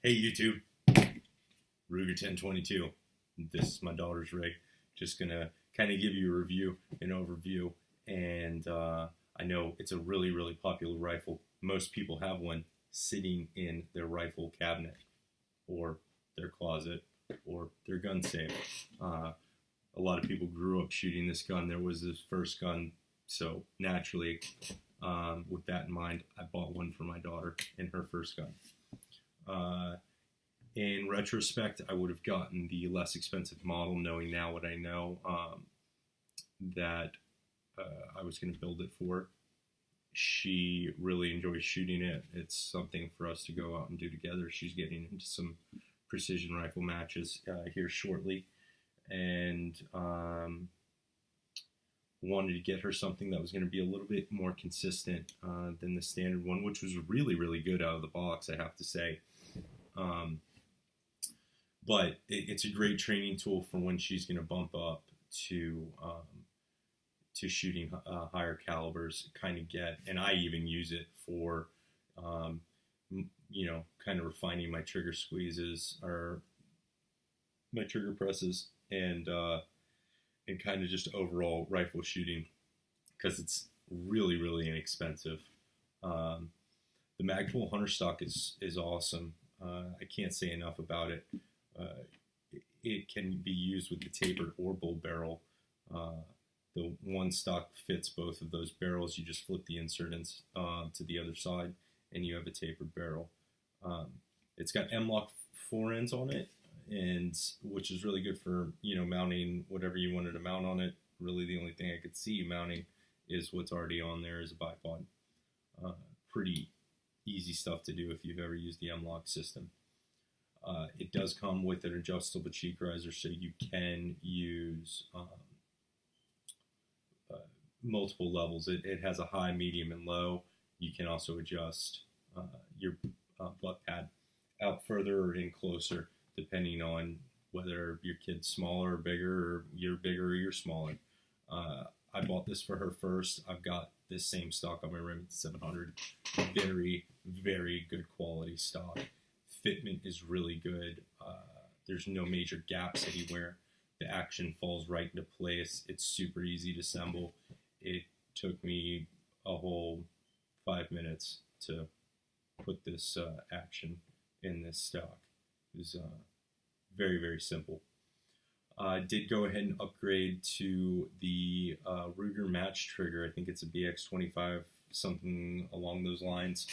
Hey YouTube, Ruger 1022. This is my daughter's rig. Just gonna kind of give you a review, an overview, and I know it's a really popular rifle. Most people have one sitting in their rifle cabinet, or their closet, or their gun safe. A lot of people grew up shooting this gun. There was this first gun, so naturally, with that in mind, I bought one for my daughter in her first gun. In retrospect, I would have gotten the less expensive model, knowing now what I know, that I was going to build it for. She really enjoys shooting it. It's something for us to go out and do together. She's getting into some precision rifle matches here shortly, and wanted to get her something that was going to be a little bit more consistent than the standard one, which was really good out of the box, I have to say. But it's a great training tool for when she's going to bump up to shooting higher calibers. Kind of and I even use it for, kind of refining my trigger squeezes or my trigger presses, and kind of just overall rifle shooting, because it's really inexpensive. The Magpul Hunter stock is awesome. I can't say enough about it. It can be used with the tapered or bull barrel. The one stock fits both of those barrels. You just flip the insert to the other side, and you have a tapered barrel. It's got M-lock forends on it, and which is really good for mounting whatever you wanted to mount on it. Really, the only thing I could see mounting is what's already on there is a bipod. Pretty easy stuff to do if you've ever used the M-lock system. It does come with an adjustable cheek riser, so you can use multiple levels. It has a high, medium, and low. You can also adjust your butt pad out further or in closer, depending on whether your kid's smaller or bigger, or you're smaller. I bought this for her first. I've got this same stock on my Remington 700. Very good quality stock. Fitment is really good. There's no major gaps anywhere. The action falls right into place. It's super easy to assemble. It took me a whole 5 minutes to put this action in this stock. It was very simple. I did go ahead and upgrade to the Ruger match trigger. I think it's a BX25, something along those lines.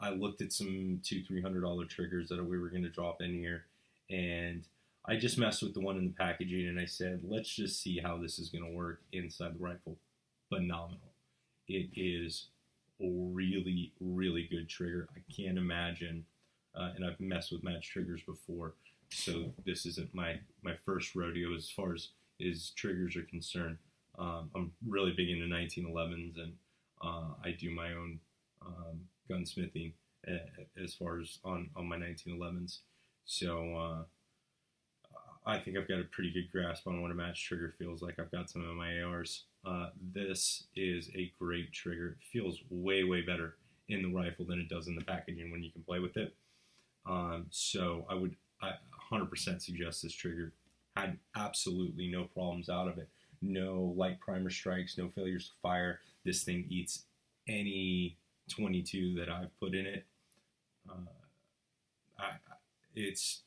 I looked at some $200-300 triggers that we were going to drop in here, and I just messed with the one in the packaging, and I said, let's just see how this is going to work inside the rifle. Phenomenal. It is a really good trigger. I can't imagine, and I've messed with match triggers before, so this isn't my first rodeo as far as triggers are concerned. I'm really big into 1911s, and I do my own gunsmithing as far as on my 1911s. So I think I've got a pretty good grasp on what a match trigger feels like. I've got some of my ARs. This is a great trigger. It feels way better in the rifle than it does in the packaging when you can play with it. So I 100% suggest this trigger. Had absolutely no problems out of it. No light primer strikes, no failures to fire. This thing eats any 22 that I've put in it.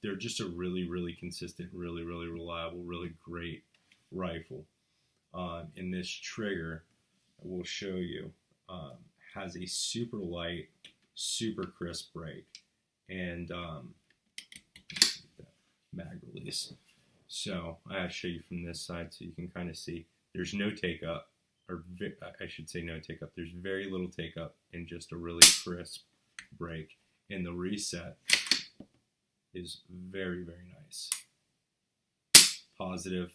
They're just a really consistent, really reliable, really great rifle. And this trigger, I will show you, has a super light, super crisp break, and mag release. So I'll show you from this side so you can kind of see. There's no take up, or I should say no take up. There's very little take up and just a really crisp break. And the reset is very nice. Positive,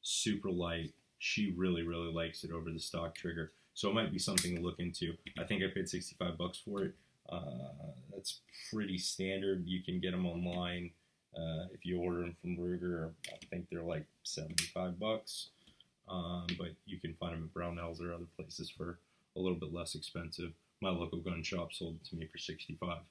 super light. She really likes it over the stock trigger. So it might be something to look into. I think I paid $65 for it. That's pretty standard. You can get them online. If you order them from Ruger, I think they're like $75. But you can find them at Brownells or other places for a little bit less expensive. My local gun shop sold it to me for $65.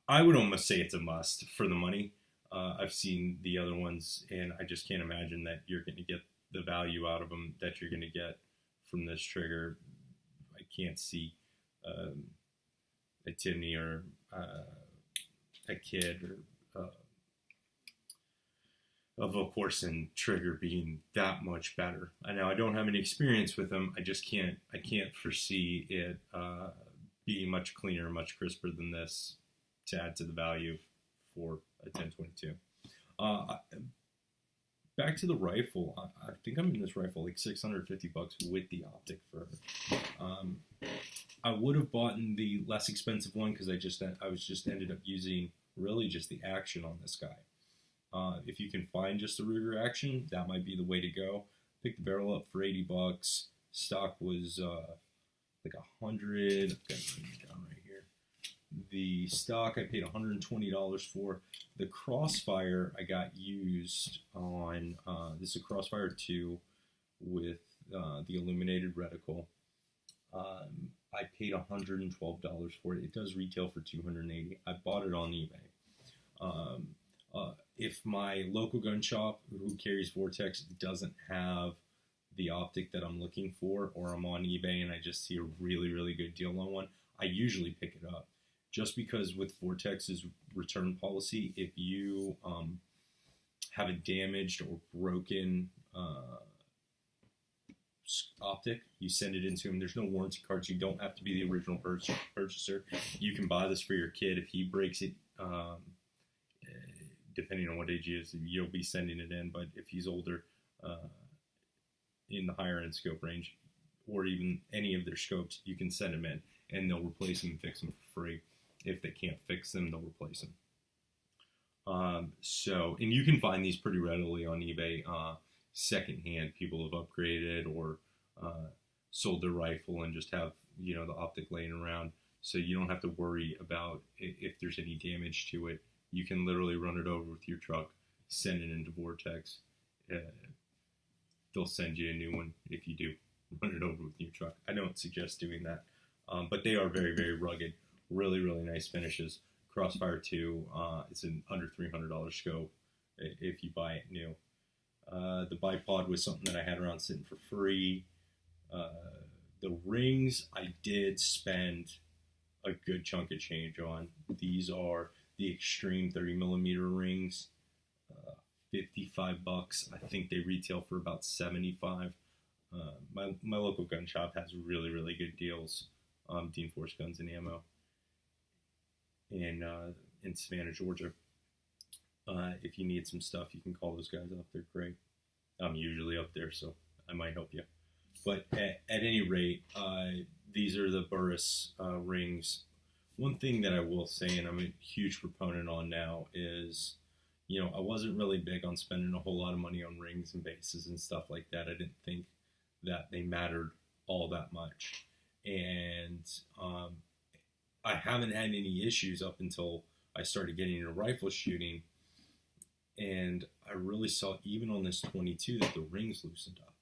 I would almost say it's a must for the money. I've seen the other ones, and I just can't imagine that you're going to get the value out of them that you're going to get from this trigger. I can't see a Timney or a Kid or a Volquarsen trigger being that much better. I know I don't have any experience with them. I can't foresee it being much cleaner, much crisper than this to add to the value for a 10-22. Back to the rifle. I think I'm in this rifle like $650 with the optic for I would have bought the less expensive one because I was just ended up using really just the action on this guy. If you can find just the Ruger action, that might be the way to go. Pick the barrel up for $80. Stock was like $100. I've got it down right here. The stock I paid $120 for. The crossfire I got used on. This is a crossfire 2 with the illuminated reticle. I paid $112 for it. It does retail for $280. I bought it on eBay. If my local gun shop who carries Vortex doesn't have the optic that I'm looking for, or I'm on eBay and I just see a really, really good deal on one, I usually pick it up. Just because with Vortex's return policy, if you have a damaged or broken optic, you send it into them. There's no warranty cards. You don't have to be the original purchaser. You can buy this for your kid. If he breaks it, depending on what age he is, you'll be sending it in. But if he's older, in the higher end scope range, or even any of their scopes, you can send them in, and they'll replace them and fix them for free. If they can't fix them, they'll replace them. And you can find these pretty readily on eBay, secondhand. People have upgraded or sold their rifle and just have the optic laying around, so you don't have to worry about if there's any damage to it. You can literally run it over with your truck, send it into Vortex. They'll send you a new one if you do run it over with your truck. I don't suggest doing that, but they are very, very rugged. Really, really nice finishes. Crossfire 2, it's an under $300 scope if you buy it new. The bipod was something that I had around sitting for free. The rings I did spend a good chunk of change on. These are the Extreme 30mm rings, $55. I think they retail for about $75. My local gun shop has really, really good deals. Dean Force Guns and Ammo in Savannah, Georgia. If you need some stuff, you can call those guys up. They're great. I'm usually up there, so I might help you. But at any rate, these are the Burris rings. One thing that I will say, and I'm a huge proponent on now, is, I wasn't really big on spending a whole lot of money on rings and bases and stuff like that. I didn't think that they mattered all that much. And I haven't had any issues up until I started getting into rifle shooting. And I really saw, even on this 22, that the rings loosened up.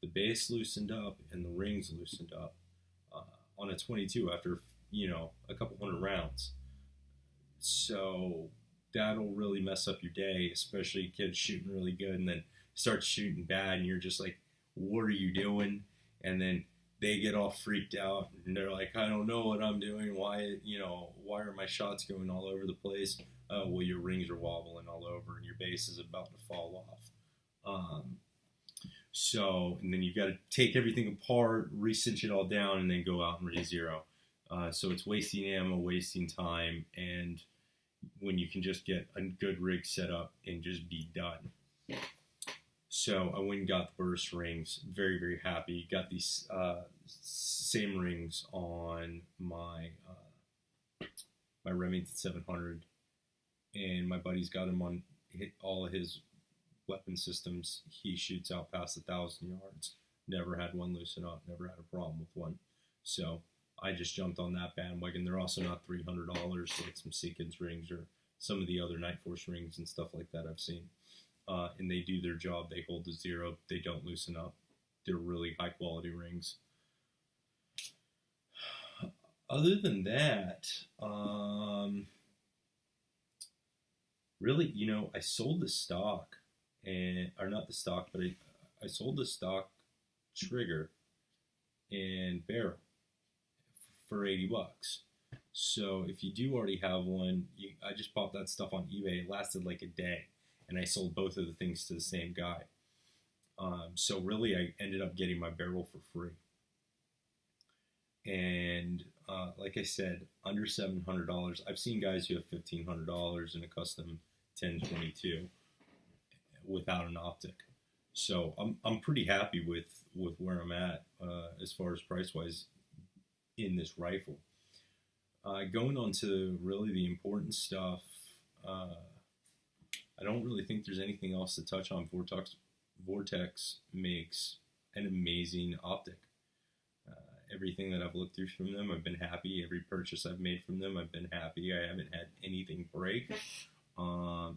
The base loosened up and the rings loosened up on a 22 after, a couple hundred rounds. So that'll really mess up your day, especially kids shooting really good and then start shooting bad, and you're just like, what are you doing? And then they get all freaked out and they're like, I don't know what I'm doing. Why are my shots going all over the place? Well, your rings are wobbling all over and your base is about to fall off. And then you've got to take everything apart, re-cinch it all down, and then go out and re-zero. So it's wasting ammo, wasting time, and when you can just get a good rig set up and just be done. So I went and got the Burris rings. Very, very happy. Got these same rings on my Remington 700, and my buddy's got them on all of his weapon systems. He shoots out past 1,000 yards. Never had one loosen up. Never had a problem with one. So I just jumped on that bandwagon. They're also not $300 like some Seekins rings or some of the other Night Force rings and stuff like that I've seen. And they do their job. They hold to zero. They don't loosen up. They're really high quality rings. Other than that, really, I sold the stock, or not the stock, but I sold the stock trigger and barrel for $80. So if you do already have one, I just popped that stuff on eBay. It lasted like a day, and I sold both of the things to the same guy. So really, I ended up getting my barrel for free. And like I said, under $700. I've seen guys who have $1,500 in a custom 1022 without an optic. So I'm pretty happy with where I'm at as far as price wise in this rifle. Going on to really the important stuff, I don't really think there's anything else to touch on. Vortex makes an amazing optic. Everything that I've looked through from them, I've been happy. Every purchase I've made from them, I've been happy. I haven't had anything break,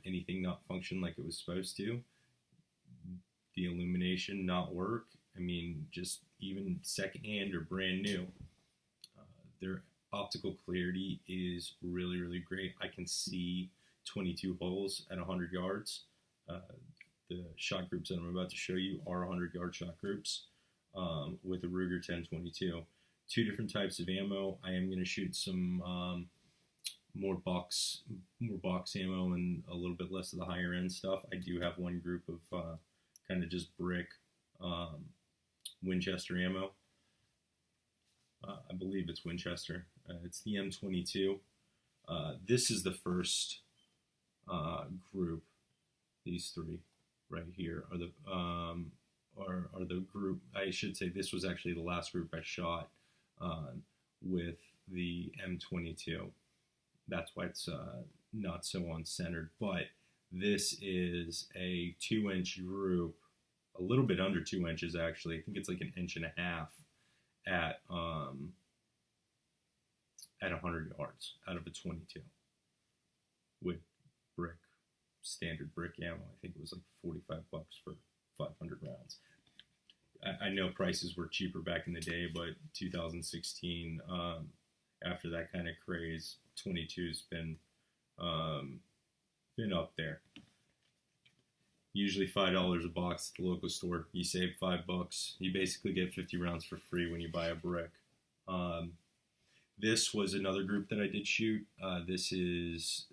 anything not function like it was supposed to. The illumination not work. I mean, just even secondhand or brand new. Their optical clarity is really, really great. I can see 22 holes at 100 yards. The shot groups that I'm about to show you are 100-yard shot groups. With a Ruger 1022. Two different types of ammo. I am going to shoot some more box ammo and a little bit less of the higher end stuff. I do have one group of kind of just brick Winchester ammo. I believe it's Winchester. It's the M22. This is the first group. These three right here are the are the group. I should say this was actually the last group I shot with the M22. That's why it's not so on-centered. But this is a 2-inch group, a little bit under 2 inches actually. I think it's like 1.5 inches at 100 yards out of a 22 with standard brick ammo. I think it was like $45 for 500 rounds. I know prices were cheaper back in the day, but 2016, after that kind of craze, 22's been up there. Usually $5 a box at the local store. You save $5. You basically get 50 rounds for free when you buy a brick. This was another group that I did shoot. This is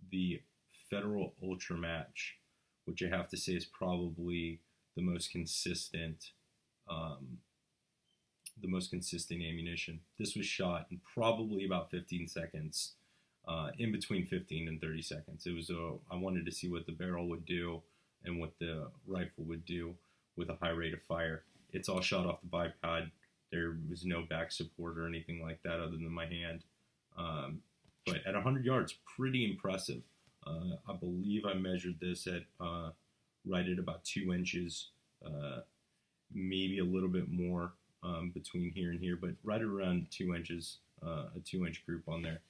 the Federal Ultra Match, which I have to say is probably the most consistent ammunition. This was shot in probably about 15 seconds, in between 15 and 30 seconds. It was I wanted to see what the barrel would do and what the rifle would do with a high rate of fire. It's all shot off the bipod. There was no back support or anything like that other than my hand. But at 100 yards, pretty impressive. I believe I measured this at right at about 2 inches, maybe a little bit more between here and here, but right around 2 inches, a 2-inch group on there.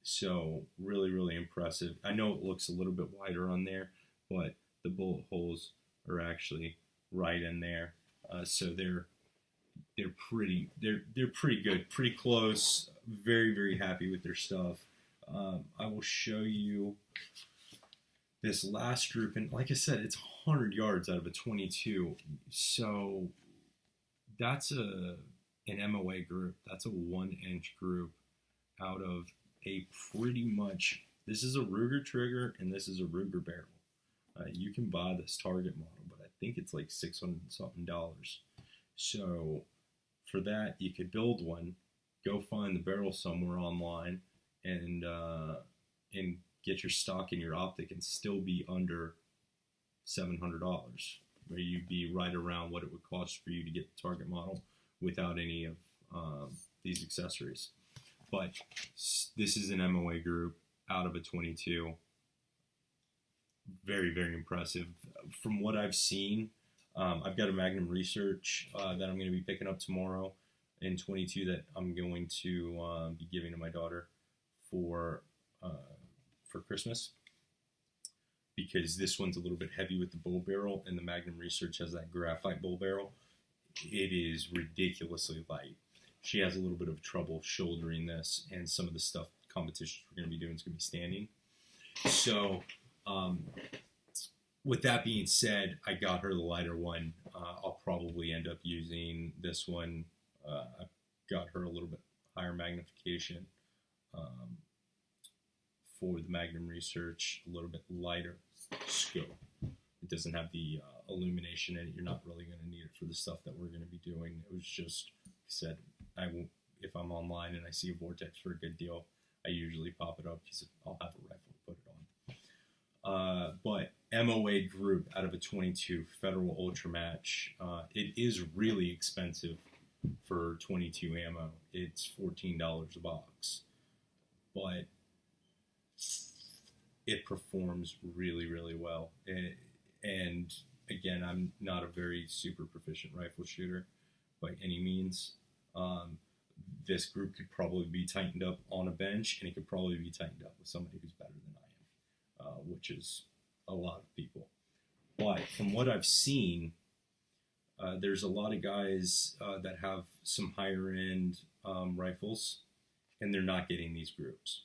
So really, really impressive. I know it looks a little bit wider on there, but the bullet holes are actually right in there. So they're pretty good, pretty close. Very, very happy with their stuff. I will show you this last group, and like I said, it's 100 yards out of a 22. So that's an MOA group. That's a 1-inch group out of a pretty much. This is a Ruger trigger and this is a Ruger barrel. You can buy this target model, but I think it's like $600 something. So for that, you could build one, go find the barrel somewhere online, and get your stock and your optic, and still be under $700, where you'd be right around what it would cost for you to get the target model without any of these accessories. But this is an MOA group out of a 22. Very, very impressive. From what I've seen, I've got a Magnum Research that I'm going to be picking up tomorrow in 22 that I'm going to be giving to my daughter for Christmas, because this one's a little bit heavy with the bull barrel, and the Magnum Research has that graphite bull barrel. It is ridiculously light. She has a little bit of trouble shouldering this, and some of the stuff competitions we're going to be doing is going to be standing. So, with that being said, I got her the lighter one. I'll probably end up using this one. I got her a little bit higher magnification for the Magnum Research, a little bit lighter scope. It doesn't have the illumination in it. You're not really going to need it for the stuff that we're going to be doing. It was just said, if I'm online and I see a vortex for a good deal, I usually pop it up because I'll have a rifle to put it on. But MOA group out of a 22 Federal Ultra Match, it is really expensive for 22 ammo. It's $14 a box, but it performs really, really well. And again, I'm not a very super proficient rifle shooter by any means. This group could probably be tightened up on a bench, and it could probably be tightened up with somebody who's better than I am, which is a lot of people. But from what I've seen, there's a lot of guys that have some higher end rifles, and they're not getting these groups.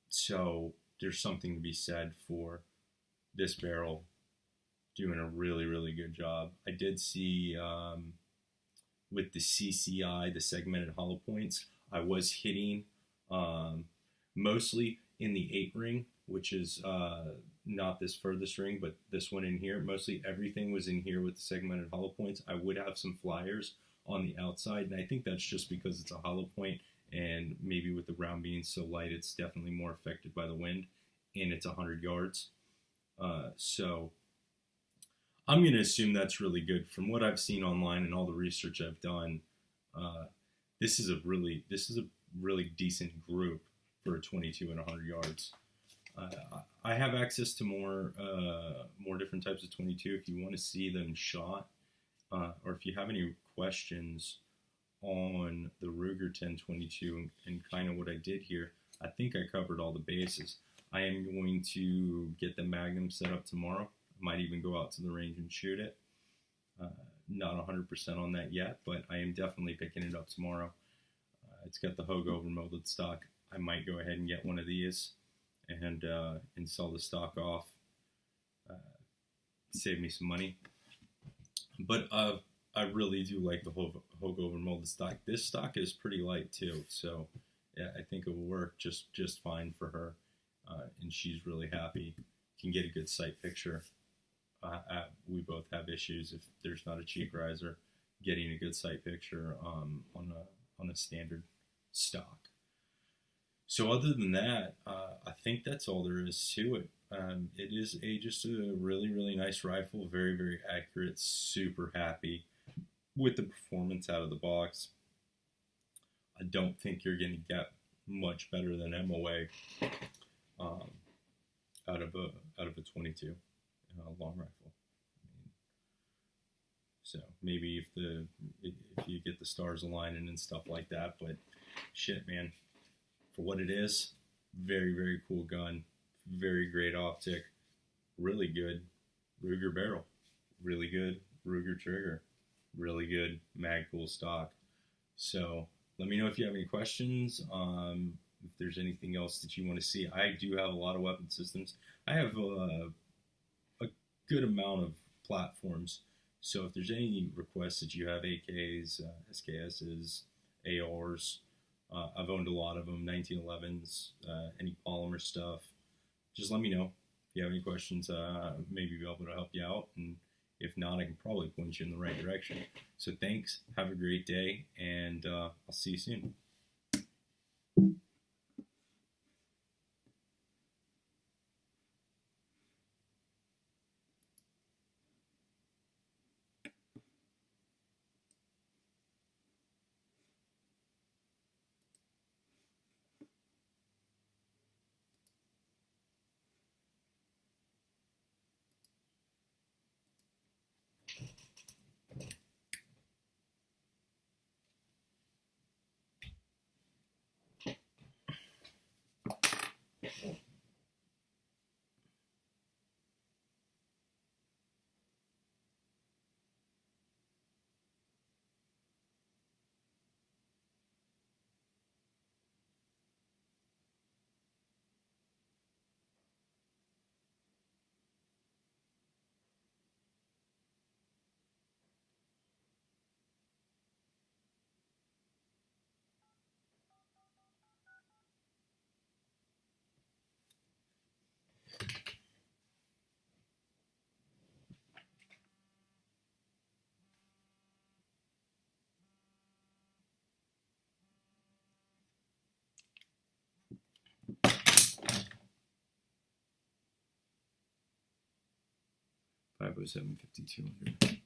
So there's something to be said for this barrel doing a really, really good job. I did see with the CCI, the segmented hollow points, I was hitting mostly in the 8 ring, which is not this furthest ring, but this one in here. Mostly everything was in here with the segmented hollow points. I would have some flyers on the outside, and I think that's just because it's a hollow point, and maybe with the ground being so light, it's definitely more affected by the wind, and it's 100 yards. So I'm going to assume that's really good. From what I've seen online and all the research I've done, this is a really decent group for a 22 and 100 yards. I have access to more different types of 22 if you want to see them shot, or if you have any questions on the Ruger 1022 and kind of what I did here. I think I covered all the bases. I am going to get the Magnum set up tomorrow. I might even go out to the range and shoot it. Not 100% on that yet, but I am definitely picking it up tomorrow. It's got the Hogue over molded stock. I might go ahead and get one of these and sell the stock off. Save me some money. But I really do like the Hogue over molded stock. This stock is pretty light too, so yeah, I think it will work just fine for her. And she's really happy. Can get a good sight picture. We both have issues if there's not a cheek riser, getting a good sight picture on a standard stock. So other than that, I think that's all there is to it. It is just a really, really nice rifle, very, very accurate, super happy with the performance out of the box. I don't think you're going to get much better than MOA out of a 22 long rifle. So maybe if you get the stars aligning and stuff like that, but shit, man, for what it is, very, very cool gun, very great optic, really good Ruger barrel, really good Ruger trigger, really good magpul stock. So let me know if you have any questions. If there's anything else that you want to see. I do have a lot of weapon systems. I have a good amount of platforms. So if there's any requests that you have, AKs, SKSs, ARs, I've owned a lot of them, 1911s, any polymer stuff, just let me know. If you have any questions, maybe be able to help you out. And if not, I can probably point you in the right direction. So thanks. Have a great day, and I'll see you soon. 507 5200.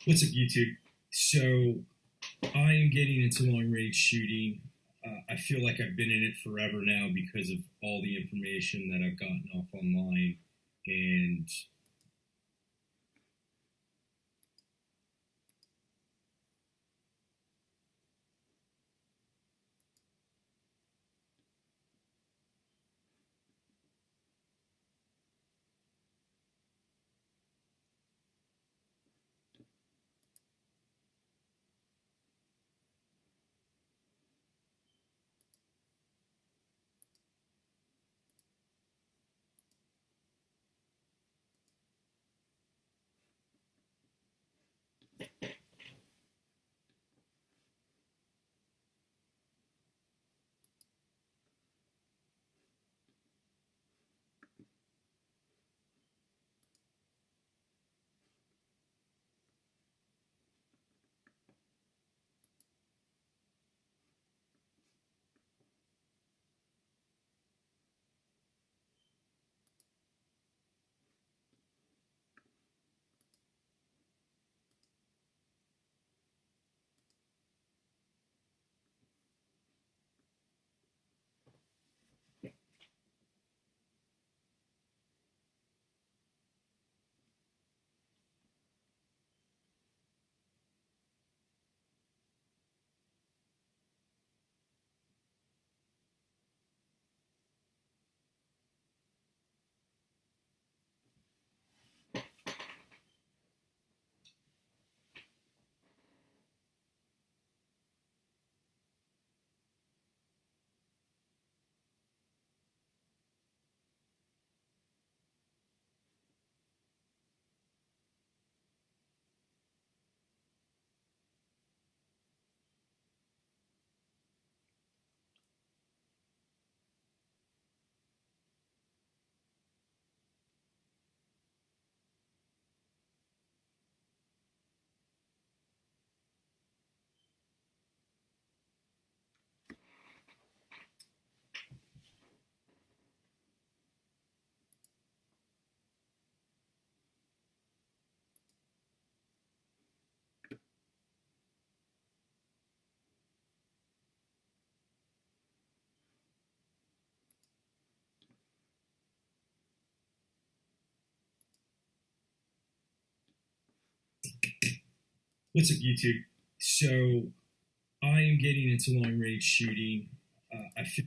What's up, YouTube? So I am getting into long range shooting. I feel like I've been in it forever now because of all the information that I've gotten off online, and what's up, YouTube? So I am getting into long range shooting. I feel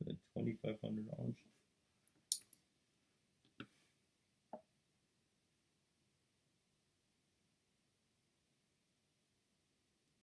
The 25